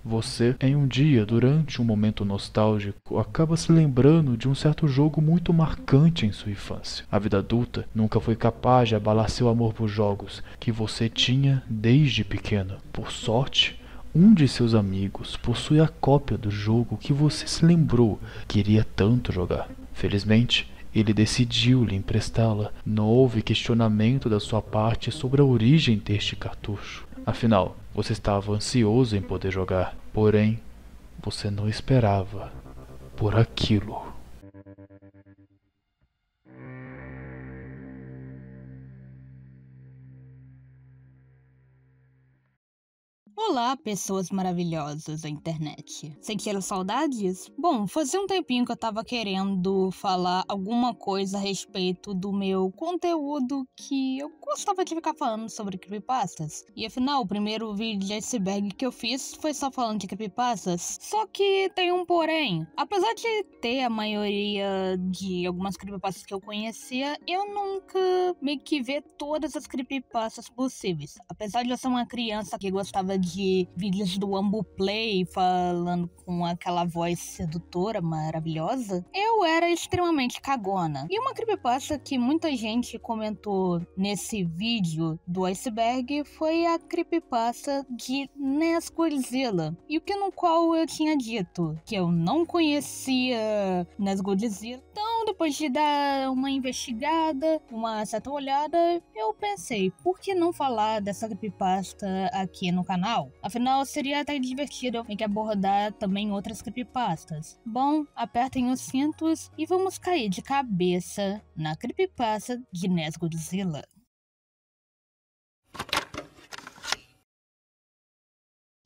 Você, em um dia, durante um momento nostálgico, acaba se lembrando de um certo jogo muito marcante em sua infância. A vida adulta nunca foi capaz de abalar seu amor por jogos que você tinha desde pequeno. Por sorte, um de seus amigos possui a cópia do jogo que você se lembrou que iria tanto jogar. Felizmente, ele decidiu lhe emprestá-la. Não houve questionamento da sua parte sobre a origem deste cartucho. Afinal, você estava ansioso em poder jogar, porém, você não esperava por aquilo. Olá, pessoas maravilhosas da internet. Sentiram saudades? Bom, fazia um tempinho que eu tava querendo falar alguma coisa a respeito do meu conteúdo que eu gostava de ficar falando sobre creepypastas. E afinal, o primeiro vídeo de iceberg que eu fiz foi só falando de creepypastas. Só que tem um porém. Apesar de ter a maioria de algumas creepypastas que eu conhecia, eu nunca meio que ver todas as creepypastas possíveis. Apesar de eu ser uma criança que gostava de vídeos do Ambuplay falando com aquela voz sedutora maravilhosa, eu era extremamente cagona. E uma creepypasta que muita gente comentou nesse vídeo do iceberg foi a creepypasta de Nazgodzilla. E o que no qual eu tinha dito que eu não conhecia Nazgodzilla. Então, depois de dar uma investigada, uma certa olhada, eu pensei, por que não falar dessa creepypasta aqui no canal? Afinal, seria até divertido em que abordar também outras creepypastas. Bom, apertem os cintos e vamos cair de cabeça na creepypasta de Nazgodzilla.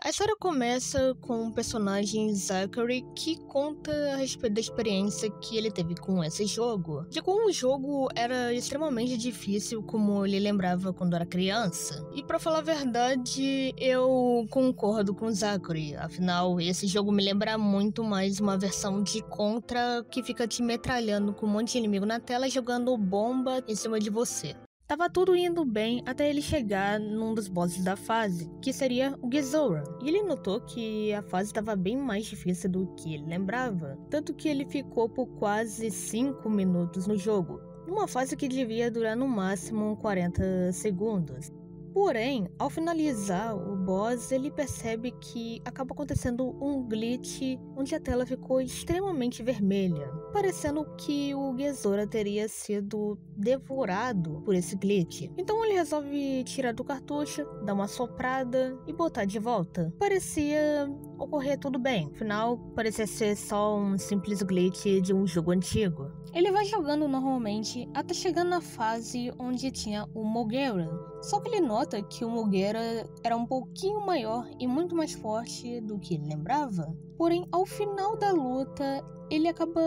A história começa com o personagem Zachary que conta a respeito da experiência que ele teve com esse jogo. De como o jogo era extremamente difícil, como ele lembrava quando era criança. E pra falar a verdade, eu concordo com o Zachary. Afinal, esse jogo me lembra muito mais uma versão de Contra que fica te metralhando com um monte de inimigo na tela jogando bomba em cima de você. Tava tudo indo bem até ele chegar num dos bosses da fase, que seria o Gezora. E ele notou que a fase estava bem mais difícil do que ele lembrava, tanto que ele ficou por quase 5 minutos no jogo, numa fase que devia durar no máximo 40 segundos. Porém, ao finalizar o boss, ele percebe que acaba acontecendo um glitch onde a tela ficou extremamente vermelha, parecendo que o Gezora teria sido devorado por esse glitch. Então ele resolve tirar do cartucho, dar uma soprada e botar de volta. Parecia ocorrer tudo bem, afinal parecia ser só um simples glitch de um jogo antigo. Ele vai jogando normalmente até chegar na fase onde tinha o Mogera. Só que ele nota que o Mogera era um pouquinho maior e muito mais forte do que ele lembrava. Porém, ao final da luta, ele acaba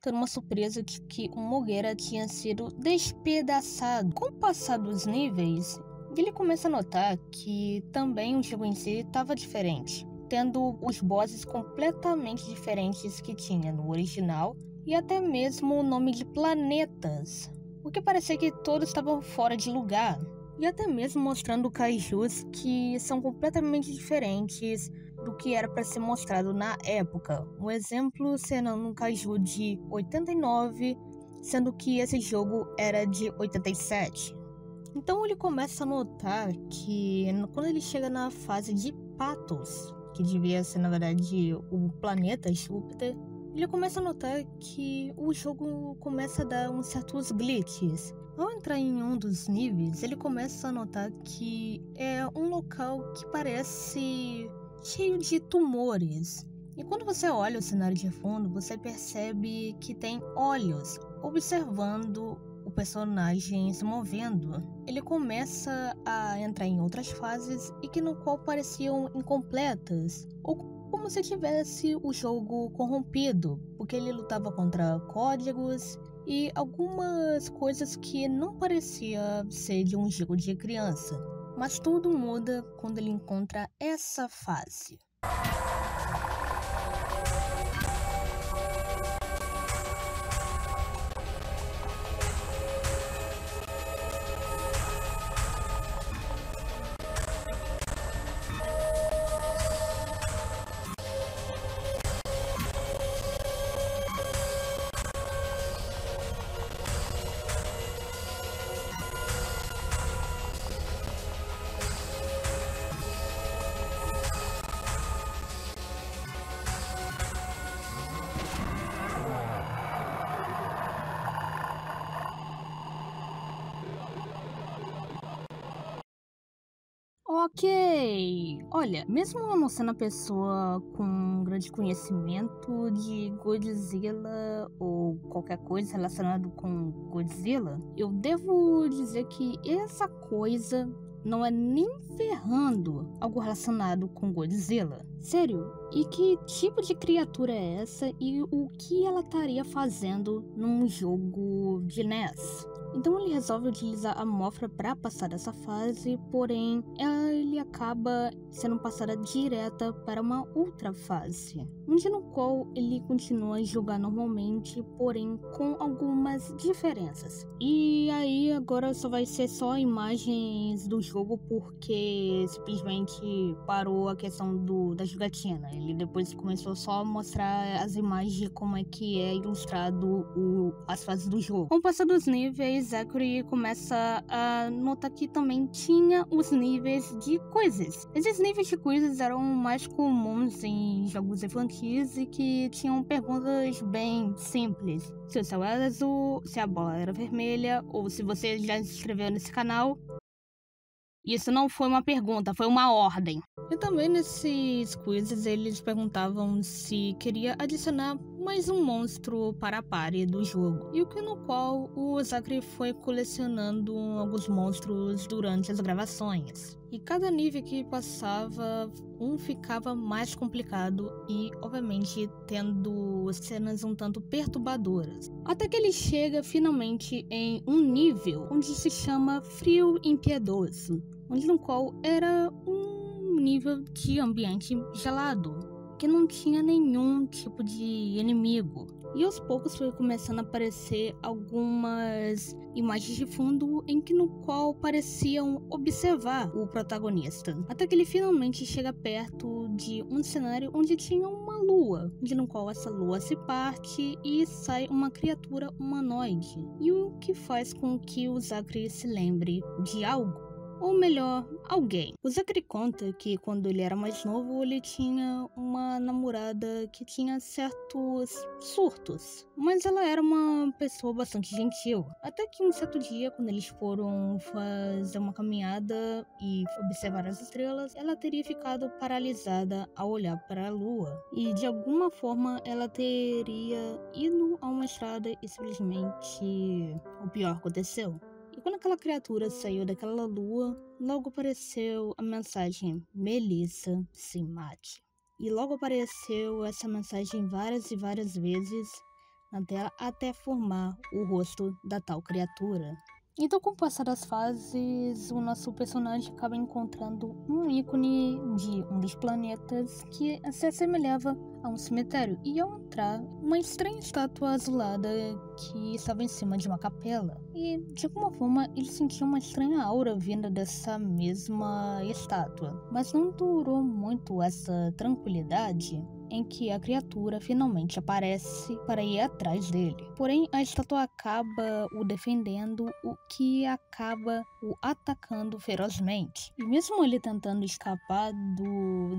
tendo uma surpresa de que o Mogera tinha sido despedaçado. Com o passar dos níveis, ele começa a notar que também o jogo em si estava diferente, tendo os bosses completamente diferentes que tinha no original e até mesmo o nome de planetas, o que parecia que todos estavam fora de lugar. E até mesmo mostrando kaijus que são completamente diferentes do que era para ser mostrado na época. Um exemplo sendo um kaiju de 89, sendo que esse jogo era de 87. Então ele começa a notar que quando ele chega na fase de Patos, que devia ser na verdade o planeta Júpiter, ele começa a notar que o jogo começa a dar uns certos glitches. Ao entrar em um dos níveis, ele começa a notar que é um local que parece cheio de tumores. E quando você olha o cenário de fundo, você percebe que tem olhos observando o personagem se movendo. Ele começa a entrar em outras fases e que no qual pareciam incompletas, ou como se tivesse o jogo corrompido, porque ele lutava contra códigos e algumas coisas que não parecia ser de um jogo de criança. Mas tudo muda quando ele encontra essa fase. Ok, olha, mesmo eu não sendo a pessoa com um grande conhecimento de Godzilla ou qualquer coisa relacionada com Godzilla, eu devo dizer que essa coisa não é nem ferrando algo relacionado com Godzilla. Sério, e que tipo de criatura é essa e o que ela estaria fazendo num jogo de NES? Então ele resolve utilizar a Mothra para passar dessa fase, porém ele acaba sendo passada direta para uma outra fase, onde no qual ele continua a jogar normalmente, porém com algumas diferenças. E aí agora só vai ser só imagens do jogo porque simplesmente parou a questão da jogatina. Ele depois começou só a mostrar as imagens de como é que é ilustrado as fases do jogo. Com o passar dos níveis, Zachary começa a notar que também tinha os níveis de coisas. Esses níveis de coisas eram mais comuns em jogos infantis e que tinham perguntas bem simples. Se o céu era azul, se a bola era vermelha, ou se você já se inscreveu nesse canal. Isso não foi uma pergunta, foi uma ordem. E também nesses quizzes eles perguntavam se queria adicionar mais um monstro para a party do jogo. E o que no qual o Zachary foi colecionando alguns monstros durante as gravações. E cada nível que passava, ficava mais complicado e, obviamente, tendo cenas um tanto perturbadoras. Até que ele chega finalmente em um nível onde se chama Frio Impiedoso, onde no qual era um nível de ambiente gelado, que não tinha nenhum tipo de inimigo. E aos poucos foi começando a aparecer algumas imagens de fundo em que no qual pareciam observar o protagonista. Até que ele finalmente chega perto de um cenário onde tinha uma lua, onde no qual essa lua se parte e sai uma criatura humanoide. E o que faz com que o Zachary se lembre de algo. Ou melhor, alguém. O Zachary conta que quando ele era mais novo, ele tinha uma namorada que tinha certos surtos, mas ela era uma pessoa bastante gentil. Até que um certo dia, quando eles foram fazer uma caminhada e observar as estrelas, ela teria ficado paralisada ao olhar para a lua. E de alguma forma ela teria ido a uma estrada e simplesmente o pior aconteceu. E quando aquela criatura saiu daquela lua, logo apareceu a mensagem Melissa se mate. E logo apareceu essa mensagem várias e várias vezes na tela até formar o rosto da tal criatura. Então, com o passar das fases, o nosso personagem acaba encontrando um ícone de um dos planetas que se assemelhava a um cemitério. E ao entrar, uma estranha estátua azulada que estava em cima de uma capela. E, de alguma forma, ele sentiu uma estranha aura vinda dessa mesma estátua. Mas não durou muito essa tranquilidade em que a criatura finalmente aparece para ir atrás dele. Porém, a estátua acaba o defendendo, o que acaba o atacando ferozmente. E mesmo ele tentando escapar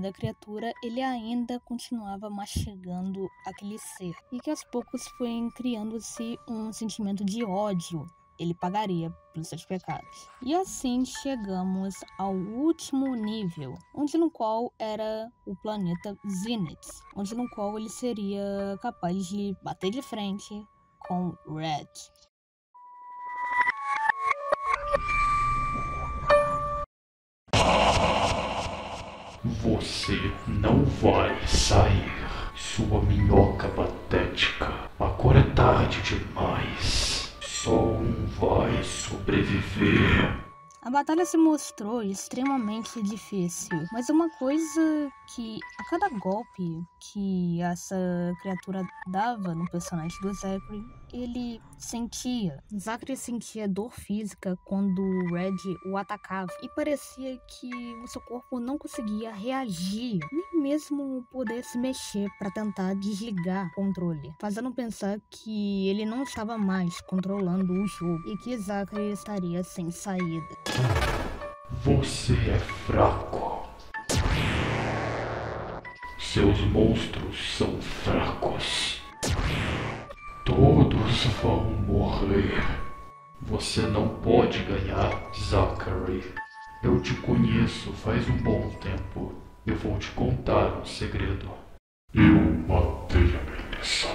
da criatura, ele ainda continuava mastigando aquele ser. E que aos poucos foi criando-se um sentimento de ódio. Ele pagaria pelos seus pecados. E assim chegamos ao último nível, onde no qual era o planeta Zenith, onde no qual ele seria capaz de bater de frente com Red. Você não vai sair, sua minhoca patética. Agora é tarde demais. Só um vai sobreviver. A batalha se mostrou extremamente difícil, mas uma coisa que a cada golpe que essa criatura dava no personagem do Zachary, ele sentia. Zachary sentia dor física quando o Red o atacava e parecia que o seu corpo não conseguia reagir, nem mesmo poder se mexer para tentar desligar o controle, fazendo pensar que ele não estava mais controlando o jogo e que Zachary estaria sem saída. Você é fraco. Seus monstros são fracos. Todos vão morrer. Você não pode ganhar, Zachary. Eu te conheço faz um bom tempo. Eu vou te contar um segredo. Eu matei a Melissa.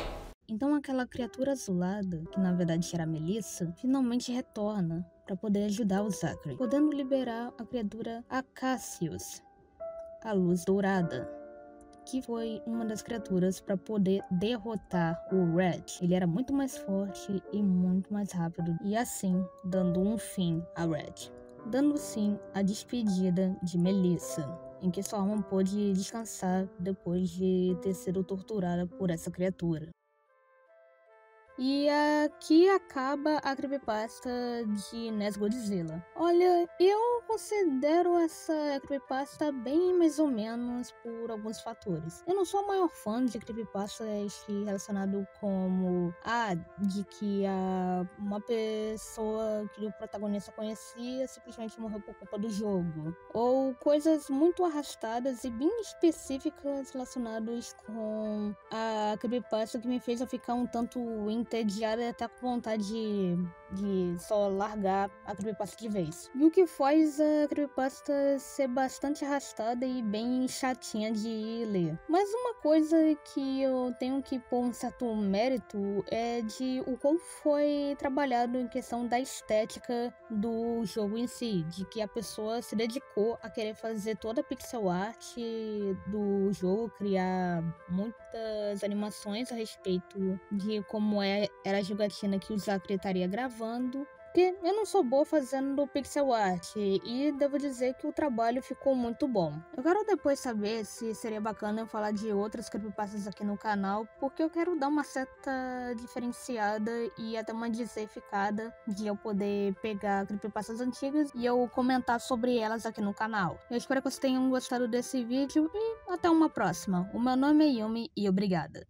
Então aquela criatura azulada, que na verdade era a Melissa, finalmente retorna para poder ajudar o Zachary, podendo liberar a criatura Acacius, a Luz Dourada, que foi uma das criaturas para poder derrotar o Red. Ele era muito mais forte e muito mais rápido, e assim dando um fim a Red. Dando sim a despedida de Melissa, em que sua alma pôde descansar depois de ter sido torturada por essa criatura. E aqui acaba a creepypasta de Nes Godzilla. Olha, eu considero essa creepypasta bem mais ou menos por alguns fatores. Eu não sou o maior fã de creepypastas relacionado como de que uma pessoa que o protagonista conhecia simplesmente morreu por culpa do jogo. Ou coisas muito arrastadas e bem específicas relacionadas com a creepypasta que me fez eu ficar um tanto entediada e até com vontade de só largar a creepypasta de vez. E o que faz a creepypasta ser bastante arrastada e bem chatinha de ler. Mas uma coisa que eu tenho que pôr um certo mérito é de o como foi trabalhado em questão da estética do jogo em si, de que a pessoa se dedicou a querer fazer toda a pixel art do jogo, criar muitas animações a respeito de como era a jogatina que o Zachary estaria gravando. Porque eu não sou boa fazendo pixel art e devo dizer que o trabalho ficou muito bom. Eu quero depois saber se seria bacana eu falar de outras creepypastas aqui no canal, porque eu quero dar uma certa diferenciada e até uma diversificada de eu poder pegar creepypastas antigas e eu comentar sobre elas aqui no canal. Eu espero que vocês tenham gostado desse vídeo e até uma próxima. O meu nome é Yumi e obrigada.